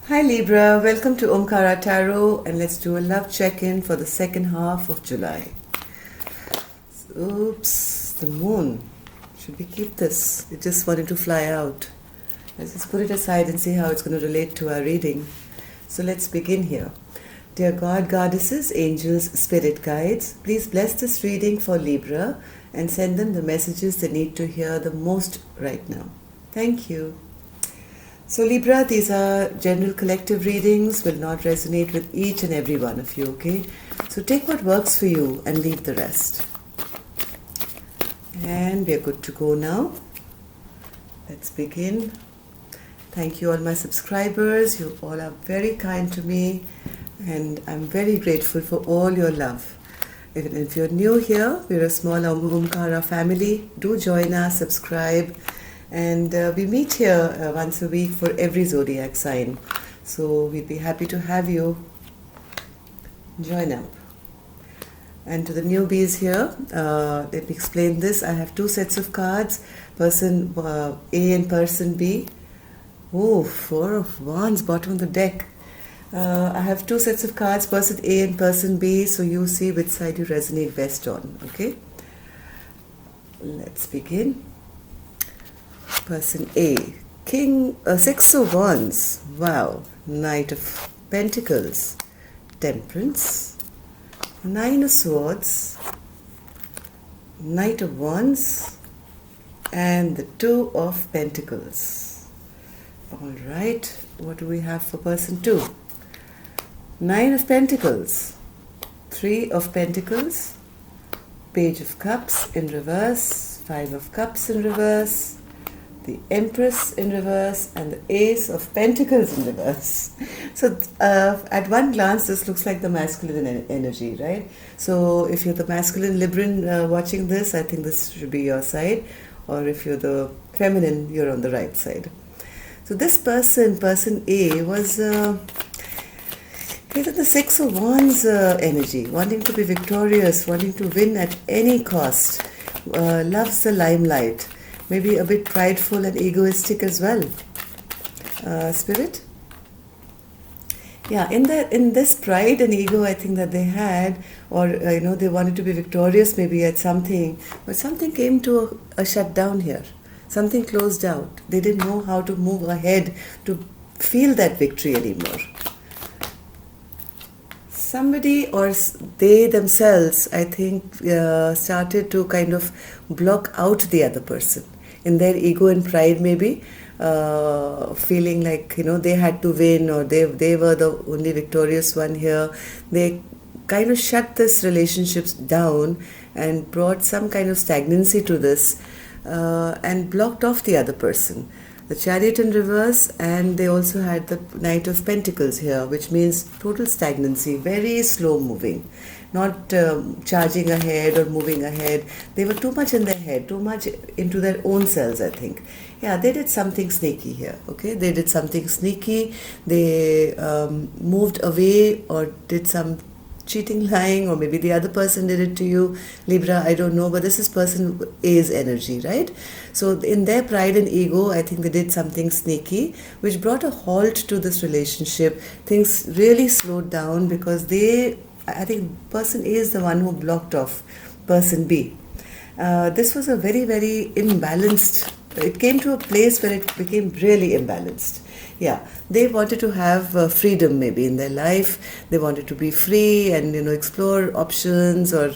Hi Libra, welcome to Omkara Tarot, and let's do a love check-in for the second half of July. Oops, the moon. Should we keep this? It just wanted to fly out. Let's just put it aside and see how it's going to relate to our reading. So let's begin here. Dear God, Goddesses, Angels, Spirit Guides, please bless this reading for Libra and send them the messages they need to hear the most right now. Thank you. So Libra, these are general collective readings, will not resonate with each and every one of you, okay? So take what works for you and leave the rest. And we are good to go now. Let's begin. Thank you all my subscribers. You all are very kind to me and I'm very grateful for all your love. If you're new here, we're a small Omkara family. Do join us, subscribe. And we meet here once a week for every zodiac sign. So we'd be happy to have you join up. And to the newbies here, let me explain this. I have two sets of cards, person A and person B. Oh, Four of Wands, bottom of the deck. I have two sets of cards, person A and person B, so you see which side you resonate best on, okay? Let's begin. Person A, Six of Wands, wow, Knight of Pentacles, Temperance, Nine of Swords, Knight of Wands, and the Two of Pentacles. Alright, what do we have for person 2? Nine of Pentacles, Three of Pentacles, Page of Cups in reverse, Five of Cups in reverse, the Empress in reverse, and the Ace of Pentacles in reverse. So at one glance this looks like the masculine energy, right? So if you're the masculine Libran watching this, I think this should be your side, or if you're the feminine, you're on the right side. So this person A, was the Six of Wands energy, wanting to be victorious, wanting to win at any cost, loves the limelight, maybe a bit prideful and egoistic as well. Spirit? Yeah, in this pride and ego, I think that they had, or they wanted to be victorious maybe at something, but something came to a shutdown here. Something closed out. They didn't know how to move ahead to feel that victory anymore. Somebody or they themselves, I think, started to kind of block out the other person in their ego and pride, maybe feeling like they had to win, or they were the only victorious one here. They kind of shut this relationships down and brought some kind of stagnancy to this, and blocked off the other person. The Chariot in reverse, and they also had the Knight of Pentacles here, which means total stagnancy, very slow moving, not charging ahead or moving ahead. They were too much in their head, too much into their own selves, I think. Yeah, they did something sneaky here, okay? They did something sneaky. They moved away or did some cheating, lying, or maybe the other person did it to you, Libra, I don't know, but this is person A's energy, right? So in their pride and ego, I think they did something sneaky, which brought a halt to this relationship. Things really slowed down because I think person A is the one who blocked off person B. This was a very, very imbalanced, it came to a place where it became really imbalanced. Yeah, they wanted to have freedom maybe in their life. They wanted to be free and explore options, or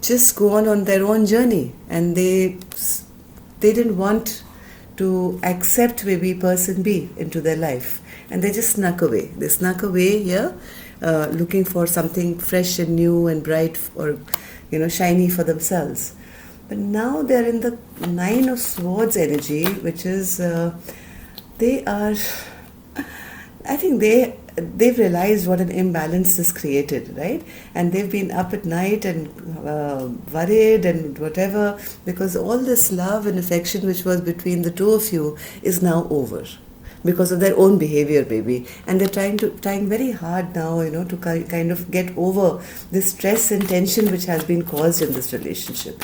just go on their own journey. And they didn't want to accept maybe person B into their life, and they just snuck away. They snuck away here, looking for something fresh and new and bright, or shiny for themselves. But now they're in the Nine of Swords energy, which is I think they've realized what an imbalance this created, right? And they've been up at night and worried and whatever, because all this love and affection which was between the two of you is now over because of their own behavior maybe, and they're trying very hard now to kind of get over this stress and tension which has been caused in this relationship.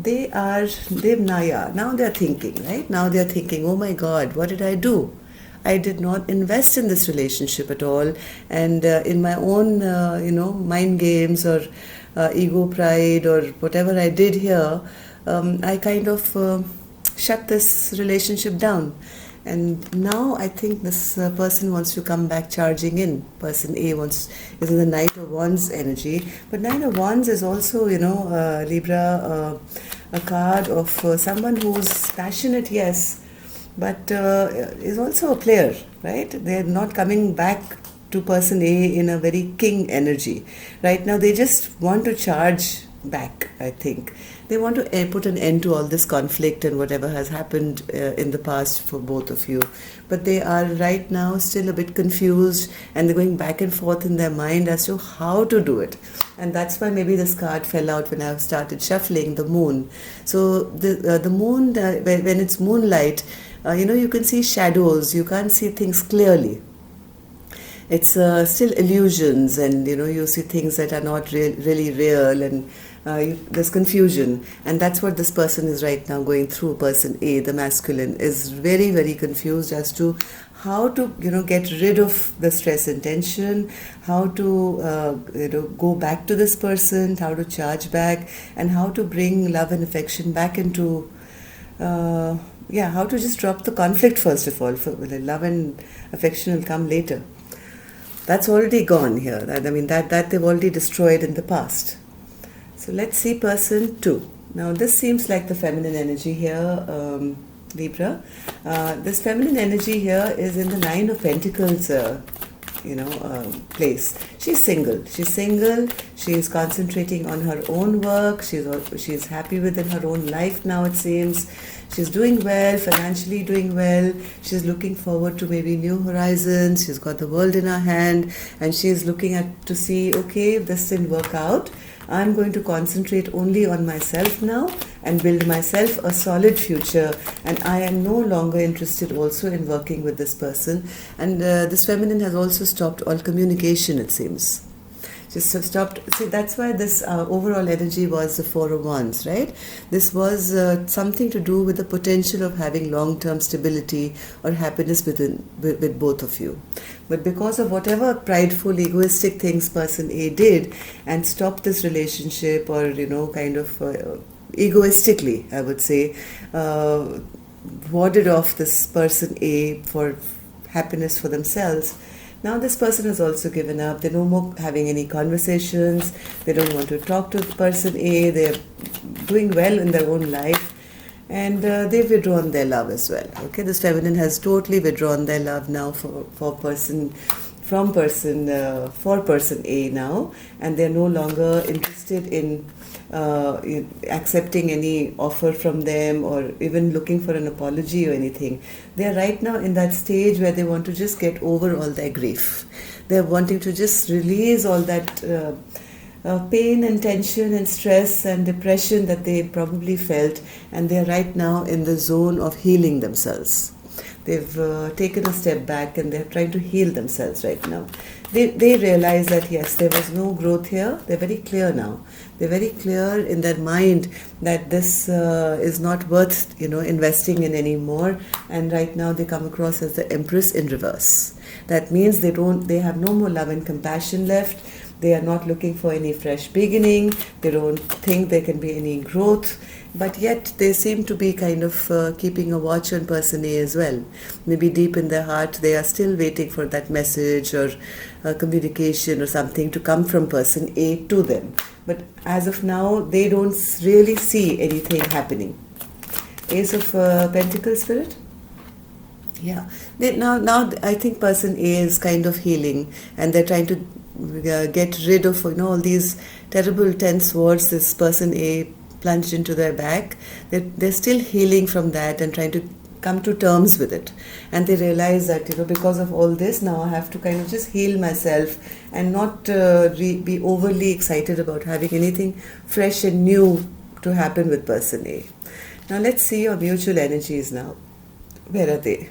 Now they're thinking, right? Now they're thinking, oh my God, what did I do? I did not invest in this relationship at all, and in my own mind games or ego pride or whatever I did here, I kind of shut this relationship down. And now I think this person wants to come back charging in. Person A is in the Knight of Wands energy, but Knight of Wands is also, Libra, a card of someone who's passionate, yes, but is also a player, right? They're not coming back to person A in a very king energy. Right now, they just want to charge back, I think. They want to put an end to all this conflict and whatever has happened in the past for both of you. But they are right now still a bit confused, and they're going back and forth in their mind as to how to do it. And that's why maybe this card fell out when I started shuffling the moon. So the moon, when it's moonlight, you can see shadows. You can't see things clearly. It's still illusions, and you see things that are not really real, and there's confusion. And that's what this person is right now going through. Person A, the masculine, is very, very confused as to how to get rid of the stress and tension, how to go back to this person, how to charge back, and how to bring love and affection back into how to just drop the conflict first of all. Love and affection will come later. That's already gone here. That they've already destroyed in the past. So let's see person 2. Now this seems like the feminine energy here, Libra. This feminine energy here is in the Nine of Pentacles place. She's single. She is concentrating on her own work. She's happy within her own life now, it seems. She's doing well, financially doing well. She's looking forward to maybe new horizons. She's got the world in her hand, and she's looking at to see, okay, if this didn't work out, I'm going to concentrate only on myself now and build myself a solid future. And I am no longer interested also in working with this person. And this feminine has also stopped all communication, it seems. Just stopped. See, that's why this overall energy was the Four of Wands, right? This was something to do with the potential of having long-term stability or happiness with both of you. But because of whatever prideful, egoistic things person A did and stopped this relationship, or egoistically, I would say, warded off this person A for happiness for themselves. Now this person has also given up. They're no more having any conversations. They don't want to talk to the person A. They're doing well in their own life. And they've withdrawn their love as well. Okay, this feminine has totally withdrawn their love now for person A now. And they're no longer interested in accepting any offer from them or even looking for an apology or anything. They're right now in that stage where they want to just get over all their grief. They're wanting to just release all that pain and tension and stress and depression that they probably felt, and they're right now in the zone of healing themselves. They've taken a step back and they're trying to heal themselves right now. They realize that yes, there was no growth here. They're very clear now. They're very clear in their mind that this is not worth investing in anymore. And right now they come across as the Empress in reverse. That means they have no more love and compassion left. They are not looking for any fresh beginning. They don't think there can be any growth. But yet they seem to be kind of keeping a watch on person A as well. Maybe deep in their heart they are still waiting for that message or communication or something to come from person A to them. But as of now, they don't really see anything happening. Ace of Pentacles, Spirit? Yeah. Now I think person A is kind of healing, and they're trying to get rid of all these terrible 10 swords this person A plunged into their back. They're still healing from that and trying to come to terms with it. And they realize that because of all this, now I have to kind of just heal myself and not be overly excited about having anything fresh and new to happen with person A. Now let's see your mutual energies now. Where are they?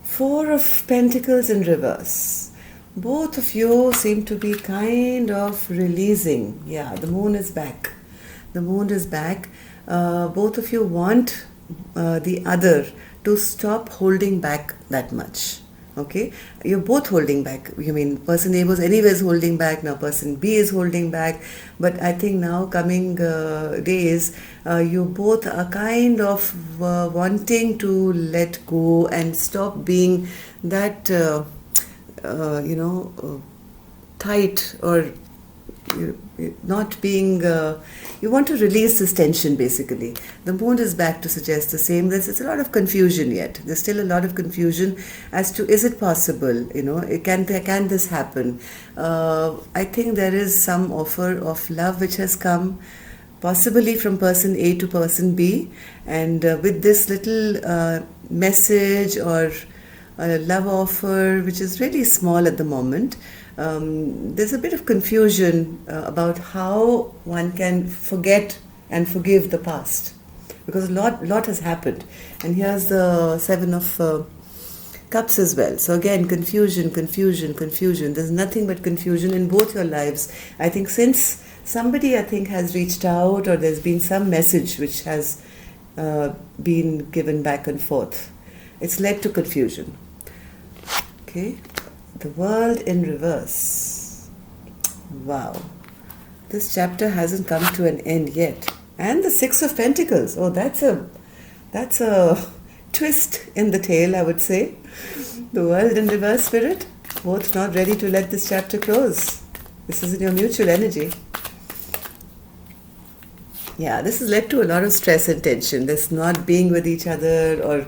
Four of Pentacles in reverse. Both of you seem to be kind of releasing. Yeah, the moon is back. The moon is back. Both of you want the other to stop holding back that much. Okay, you're both holding back. You mean person A was anyways holding back, now person B is holding back. But I think now coming days, you both are kind of wanting to let go and stop being that, tight, or not being, you want to release this tension basically. The moon is back to suggest the same. There's a lot of confusion yet. There's still a lot of confusion as to, is it possible, can this happen? I think there is some offer of love which has come, possibly from person A to person B, and with this little message or a love offer which is really small at the moment, there's a bit of confusion about how one can forget and forgive the past, because a lot has happened. And here's the Seven of Cups as well. So again, confusion. There's nothing but confusion in both your lives. I think since somebody has reached out, or there's been some message which has been given back and forth, it's led to confusion. Okay. The World in reverse. Wow. This chapter hasn't come to an end yet. And the Six of Pentacles. Oh, that's a twist in the tale, I would say. The World in reverse, Spirit. Both not ready to let this chapter close. This is in your mutual energy. Yeah, this has led to a lot of stress and tension. This not being with each other, or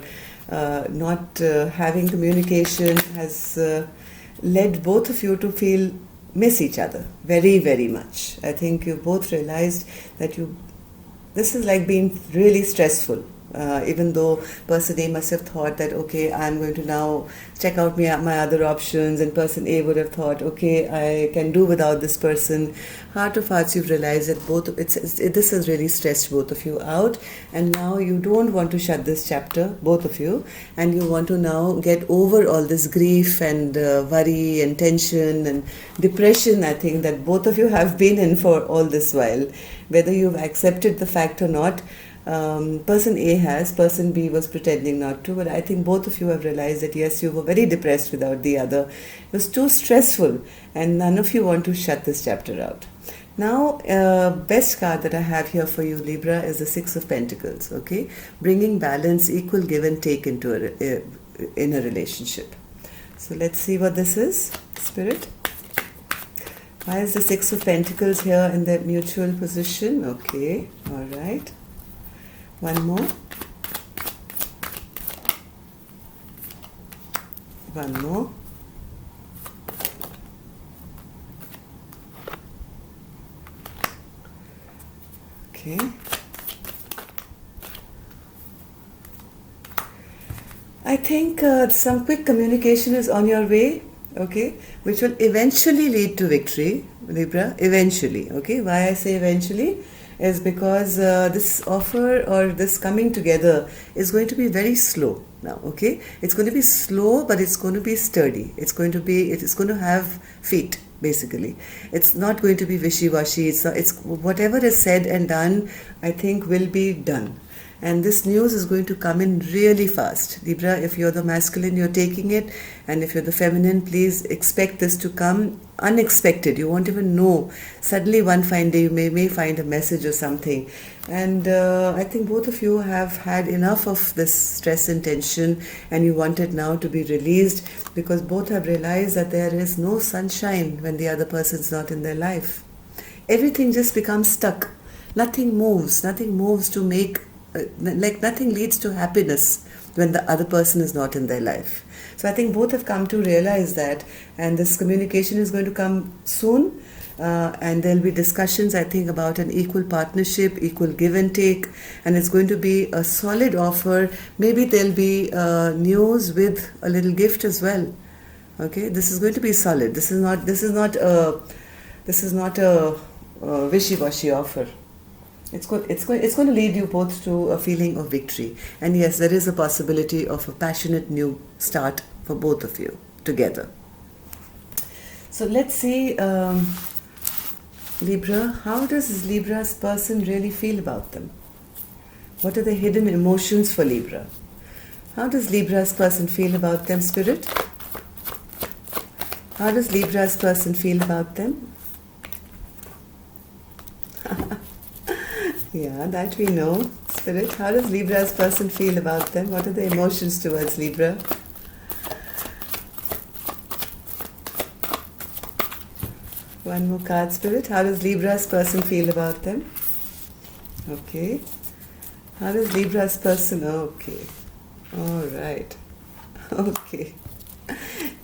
not having communication has led both of you to miss each other very, very much. I think you both realized that this is like being really stressful. Even though person A must have thought that, okay, I'm going to now check out my other options, and person A would have thought, okay, I can do without this person. Heart of hearts, you've realized that this has really stressed both of you out, and now you don't want to shut this chapter, both of you, and you want to now get over all this grief and worry and tension and depression, I think, that both of you have been in for all this while. Whether you've accepted the fact or not, person A has, person B was pretending not to, but I think both of you have realized that yes, you were very depressed without the other. It was too stressful, and none of you want to shut this chapter out. Now, best card that I have here for you, Libra, is the Six of Pentacles. Okay, bringing balance, equal give and take into in a relationship. So let's see what this is, Spirit. Why is the Six of Pentacles here in their mutual position? Okay, all right. One more. One more. Okay. I think some quick communication is on your way, okay, which will eventually lead to victory, Libra, eventually, okay. Why I say eventually is because this offer or this coming together is going to be very slow now, okay. It's going to be slow, but it's going to be sturdy. It is going to have feet, basically. It's not going to be wishy-washy. It's whatever is said and done, I think, will be done. And this news is going to come in really fast. Libra, if you're the masculine, you're taking it. And if you're the feminine, please expect this to come unexpected. You won't even know. Suddenly one fine day, you may find a message or something. And I think both of you have had enough of this stress and tension, and you want it now to be released, because both have realized that there is no sunshine when the other person's not in their life. Everything just becomes stuck. Nothing moves to make... nothing leads to happiness when the other person is not in their life. So I think both have come to realize that, and this communication is going to come soon, and there'll be discussions, I think, about an equal partnership, equal give and take, and it's going to be a solid offer. Maybe there'll be news with a little gift as well. Okay, this is going to be solid. This is not a wishy-washy offer. It's going to lead you both to a feeling of victory. And yes, there is a possibility of a passionate new start for both of you together. So let's see, Libra, how does Libra's person really feel about them? What are the hidden emotions for Libra? How does Libra's person feel about them, Spirit? How does Libra's person feel about them? Yeah, that we know. Spirit, how does Libra's person feel about them? What are the emotions towards Libra? One more card, Spirit. How does Libra's person feel about them? Okay. How does Libra's person... Okay. All right. Okay.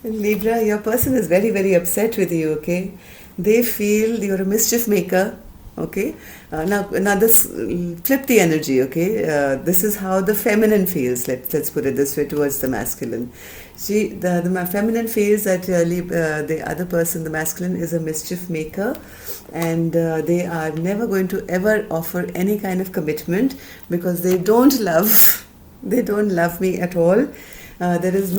Libra, your person is very, very upset with you, okay? They feel you're a mischief maker, okay? Now this, flip the energy, okay? This is how the feminine feels, let's put it this way, towards the masculine. See, the feminine feels that the other person, the masculine, is a mischief maker, and they are never going to ever offer any kind of commitment because they don't love me at all. There is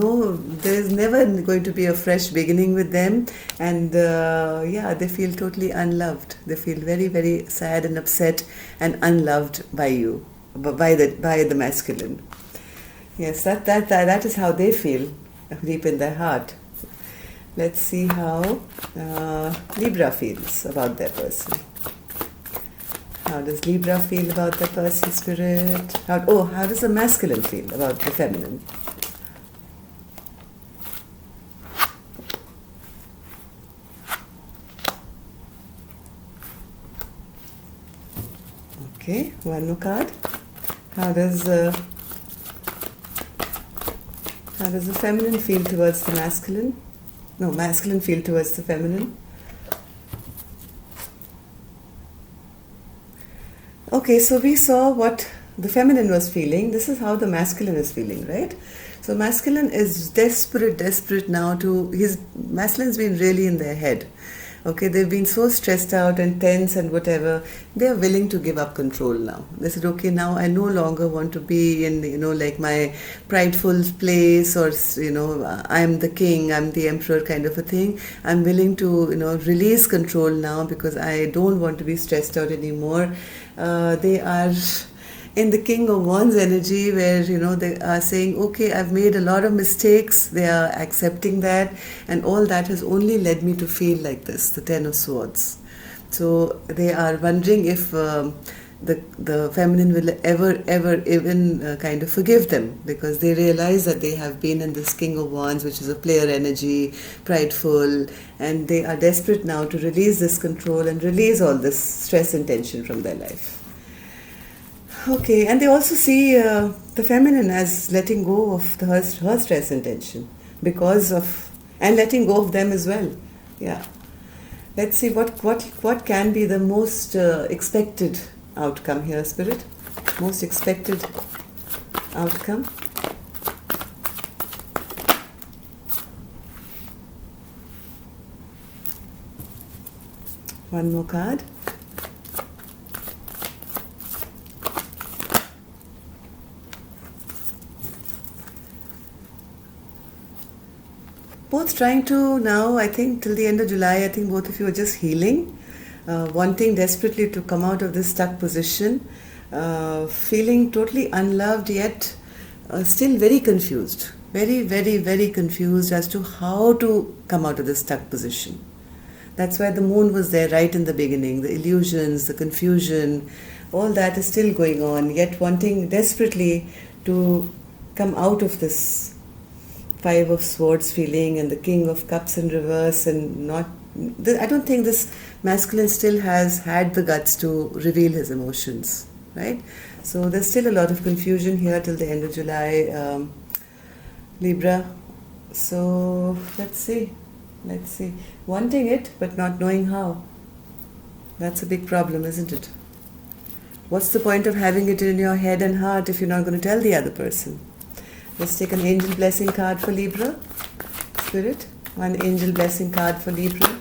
never going to be a fresh beginning with them, and they feel totally unloved. They feel very, very sad and upset and unloved by you, by the masculine. Yes, that is how they feel deep in their heart. Let's see how Libra feels about their person. How does Libra feel about the person, Spirit? How does the masculine feel about the feminine? Okay, one more card. How does the feminine feel towards the masculine? No, masculine feel towards the feminine. Okay, so we saw what the feminine was feeling. This is how the masculine is feeling, right? So masculine is desperate now masculine's been really in their head. Okay, they've been so stressed out and tense and whatever. They are willing to give up control now. They said, okay, now I no longer want to be in, like my prideful place, or, I'm the king, I'm the emperor kind of a thing. I'm willing to, release control now because I don't want to be stressed out anymore. They are in the King of Wands energy, where they are saying, okay, I've made a lot of mistakes. They are accepting that, and all that has only led me to feel like this, the Ten of Swords. So they are wondering if the feminine will ever even kind of forgive them, because they realize that they have been in this King of Wands, which is a player energy, prideful, and they are desperate now to release this control and release all this stress and tension from their life. Okay, and they also see the feminine as letting go of her stress and tension and letting go of them as well. Yeah. Let's see what can be the most expected outcome here, Spirit. Most expected outcome. One more card. Both trying to now, I think till the end of July, I think both of you are just healing, wanting desperately to come out of this stuck position, feeling totally unloved, yet still very confused, very, very, very confused as to how to come out of this stuck position. That's why the moon was there right in the beginning, the illusions, the confusion, all that is still going on, yet wanting desperately to come out of this Five of Swords feeling and the King of Cups in reverse, and I don't think this masculine still has had the guts to reveal his emotions, right? So there's still a lot of confusion here till the end of July, Libra. So let's see. Wanting it but not knowing how. That's a big problem, isn't it? What's the point of having it in your head and heart if you're not going to tell the other person? Let's take an angel blessing card for Libra. Spirit, one angel blessing card for Libra.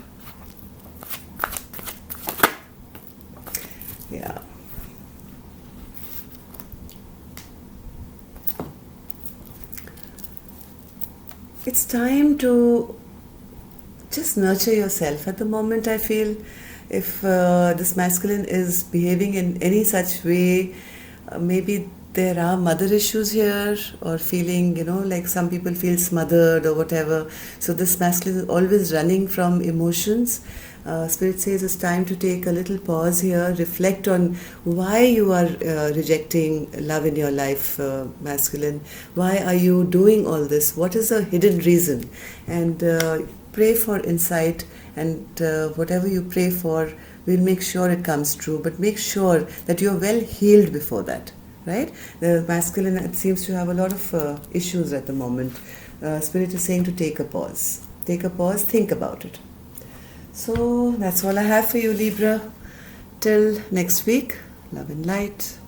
Yeah. It's time to just nurture yourself. At the moment, I feel if this masculine is behaving in any such way, maybe there are mother issues here, or feeling, like some people feel smothered or whatever. So this masculine is always running from emotions. Spirit says it's time to take a little pause here, reflect on why you are rejecting love in your life, masculine. Why are you doing all this? What is the hidden reason? And pray for insight, and whatever you pray for, we'll make sure it comes true. But make sure that you're well healed before that, right? The masculine, it seems to have a lot of issues at the moment. Spirit is saying to take a pause. Take a pause, think about it. So that's all I have for you, Libra. Till next week, love and light.